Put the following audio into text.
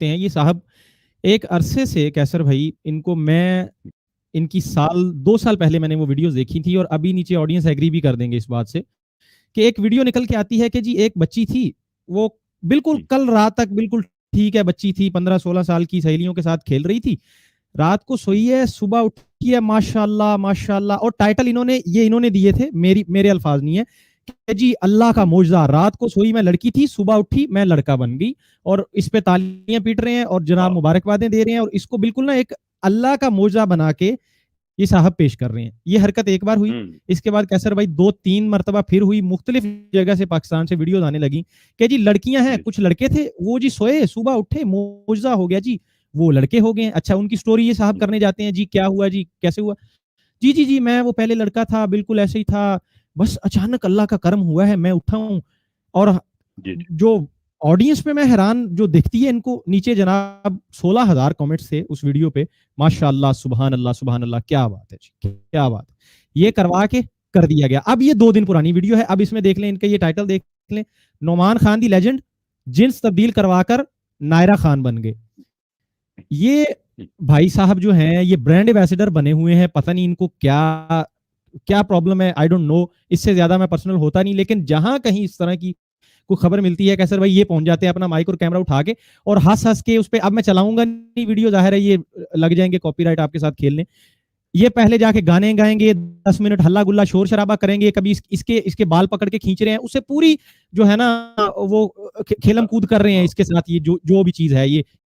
सकते हैं ये साहब एक अरसे से, कैसर भाई, इनको मैं इनकी 2 साल पहले मैंने वो वीडियोस देखी थी, और अभी नीचे ऑडियंस एग्री भी कर देंगे इस बात से कि एक वीडियो निकल के आती है कि जी एक बच्ची थी, वो बिल्कुल कल रात तक बिल्कुल ठीक है बच्ची थी, 15-16 साल की, सहेलियों के साथ खेल रही थी, रात को सोई है, सुबह उठी है, माशाल्लाह माशाल्लाह, और टाइटल इन्होंने दिए थे, मेरे अल्फाज नहीं है, कि जी अल्लाह का मौजज़ा, रात को सोई मैं लड़की थी, सुबह उठी मैं लड़का बन गई, और इस पे तालियां पीट रहे हैं और जनाब मुबारकबादें दे रहे हैं, और इसको बिल्कुल ना एक अल्लाह का मौजज़ा बना के ये साहब पेश कर रहे हैं। ये हरकत एक बार हुई, इसके बाद कैसर भाई 2-3 मरतबा फिर हुई, मुख्तलिफ जगह से पाकिस्तान से वीडियोज आने लगी कि जी लड़कियां हैं, कुछ लड़के थे, वो जी सोए, सुबह उठे, मौजज़ा हो गया जी, वो लड़के हो गए। अच्छा, उनकी स्टोरी ये साहब करने जाते हैं, जी क्या हुआ, जी कैसे हुआ, जी जी जी मैं वो पहले लड़का था, बिल्कुल ऐसे ही था, बस अचानक अल्लाह का करम हुआ है, मैं उठा हूँ। और जो ऑडियंस पे मैं हैरान जो दिखती है इनको, नीचे जनाब 16,000 कमेंट्स थे उस वीडियो पे, माशाल्लाह, सुभान अल्लाह, क्या बात है जी, क्या बात है। ये करवा के कर दिया गया। अब ये 2 दिन पुरानी वीडियो है, अब इसमें देख लें, इनका ये टाइटल देख लें, नोमान खान दी लेजेंड जिन्स तब्दील करवाकर नायरा खान बन गए। ये भाई साहब जो हैं ये ब्रांड एम्बेसडर बने हुए हैं, पता नहीं इनको क्या क्या प्रॉब्लम है, आई डोंट नो, इससे ज्यादा मैं पर्सनल होता नहीं, लेकिन जहां कहीं इस तरह की कोई खबर मिलती है कैसर भाई, ये पहुंच जाते हैं अपना माइक और कैमरा उठा के और हंस हंस के उस पर, अब मैं चलाऊंगा नहीं वीडियो, जाहिर है ये लग जाएंगे कॉपीराइट आपके साथ खेलने, ये पहले जाके गाने गाएंगे, 10 मिनट हल्ला गुल्ला शोर शराबा करेंगे, कभी इसके बाल पकड़ के खींच रहे हैं, उससे पूरी जो है ना वो खेलम कूद कर रहे हैं इसके साथ, ये जो भी चीज है,